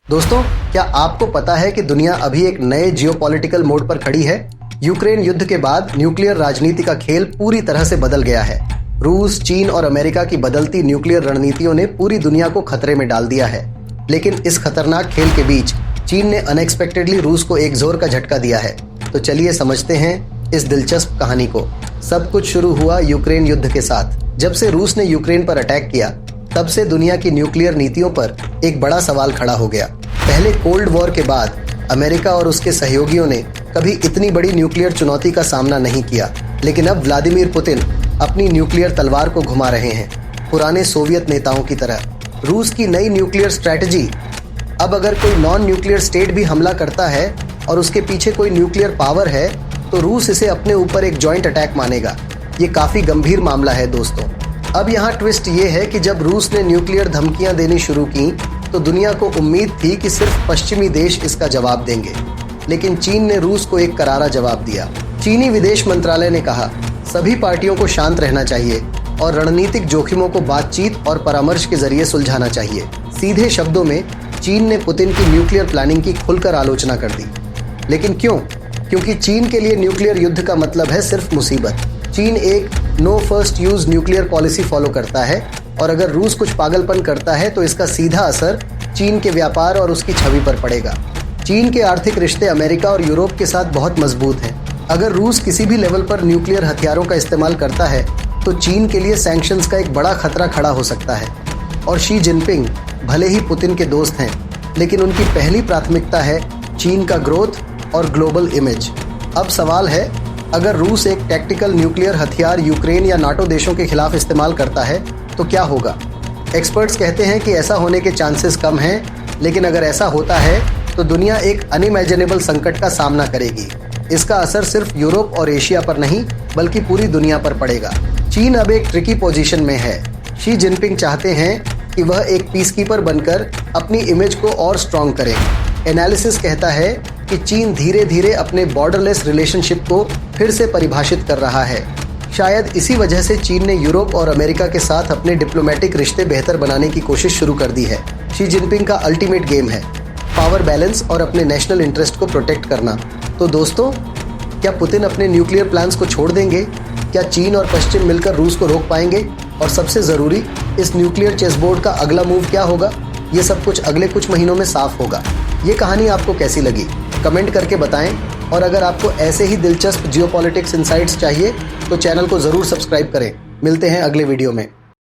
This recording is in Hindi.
दोस्तों, क्या आपको पता है कि दुनिया अभी एक नए जियोपॉलिटिकल मोड पर खड़ी है? यूक्रेन युद्ध के बाद न्यूक्लियर राजनीति का खेल पूरी तरह से बदल गया है। रूस, चीन और अमेरिका की बदलती न्यूक्लियर रणनीतियों ने पूरी दुनिया को खतरे में डाल दिया है। लेकिन इस खतरनाक खेल के बीच चीन ने अनएक्सपेक्टेडली रूस को एक जोर का झटका दिया है। तो चलिए समझते हैं इस दिलचस्प कहानी को। सब कुछ शुरू हुआ यूक्रेन युद्ध के साथ। जब से रूस ने यूक्रेन पर अटैक किया, तब से दुनिया की न्यूक्लियर नीतियों पर एक बड़ा सवाल खड़ा हो गया। पहले कोल्ड वॉर के बाद अमेरिका और उसके सहयोगियों ने कभी इतनी बड़ी न्यूक्लियर चुनौती का सामना नहीं किया, लेकिन अब व्लादिमीर पुतिन अपनी न्यूक्लियर तलवार को घुमा रहे हैं, पुराने सोवियत नेताओं की तरह। रूस की नई न्यूक्लियर स्ट्रैटेजी, अब अगर कोई नॉन न्यूक्लियर स्टेट भी हमला करता है और उसके पीछे कोई न्यूक्लियर पावर है, तो रूस इसे अपने ऊपर एक जॉइंट अटैक मानेगा। ये काफ़ी गंभीर मामला है दोस्तों। अब यहाँ ट्विस्ट ये है कि जब रूस ने न्यूक्लियर धमकियाँ देनी शुरू की, तो दुनिया को उम्मीद थी कि सिर्फ पश्चिमी देश इसका जवाब देंगे, लेकिन चीन ने रूस को एक करारा जवाब दिया। चीनी विदेश मंत्रालय ने कहा, सभी पार्टियों को शांत रहना चाहिए और रणनीतिक जोखिमों को बातचीत और परामर्श के जरिए सुलझाना चाहिए। सीधे शब्दों में चीन ने पुतिन की न्यूक्लियर प्लानिंग की खुलकर आलोचना कर दी। लेकिन क्यों? क्योंकि चीन के लिए न्यूक्लियर युद्ध का मतलब है सिर्फ मुसीबत। चीन एक no first use nuclear policy follow करता है, और अगर रूस कुछ पागलपन करता है तो इसका सीधा असर चीन के व्यापार और उसकी छवि पर पड़ेगा। चीन के आर्थिक रिश्ते अमेरिका और यूरोप के साथ बहुत मजबूत हैं। अगर रूस किसी भी लेवल पर न्यूक्लियर हथियारों का इस्तेमाल करता है, तो चीन के लिए सैंक्शंस का एक बड़ा खतरा खड़ा हो सकता है। और शी जिनपिंग भले ही पुतिन के दोस्त हैं, लेकिन उनकी पहली प्राथमिकता है चीन का ग्रोथ और ग्लोबल इमेज। अब सवाल है, अगर रूस एक टैक्टिकल न्यूक्लियर हथियार यूक्रेन या नाटो देशों के खिलाफ इस्तेमाल करता है तो क्या होगा? एक्सपर्ट्स कहते हैं कि ऐसा होने के चांसेस कम हैं, लेकिन अगर ऐसा होता है तो दुनिया एक अनइमेजिनेबल संकट का सामना करेगी। इसका असर सिर्फ यूरोप और एशिया पर नहीं, बल्कि पूरी दुनिया पर पड़ेगा। चीन अब एक ट्रिकी पोजीशन में है। शी जिनपिंग चाहते हैं कि वह एक पीसकीपर बनकर अपनी इमेज को और स्ट्रॉन्ग करे। एनालिसिस कहता है कि चीन धीरे धीरे अपने बॉर्डरलेस रिलेशनशिप को फिर से परिभाषित कर रहा है। शायद इसी वजह से चीन ने यूरोप और अमेरिका के साथ अपने डिप्लोमेटिक रिश्ते बेहतर बनाने की कोशिश शुरू कर दी है। शी जिनपिंग का अल्टीमेट गेम है पावर बैलेंस और अपने नेशनल इंटरेस्ट को प्रोटेक्ट करना। तो दोस्तों, क्या पुतिन अपने न्यूक्लियर प्लान्स को छोड़ देंगे? क्या चीन और पश्चिम मिलकर रूस को रोक पाएंगे? और सबसे ज़रूरी, इस न्यूक्लियर चेसबोर्ड का अगला मूव क्या होगा? ये सब कुछ अगले कुछ महीनों में साफ होगा। ये कहानी आपको कैसी लगी? कमेंट करके बताएं। और अगर आपको ऐसे ही दिलचस्प जियोपॉलिटिक्स इनसाइट्स चाहिए तो चैनल को ज़रूर सब्सक्राइब करें। मिलते हैं अगले वीडियो में।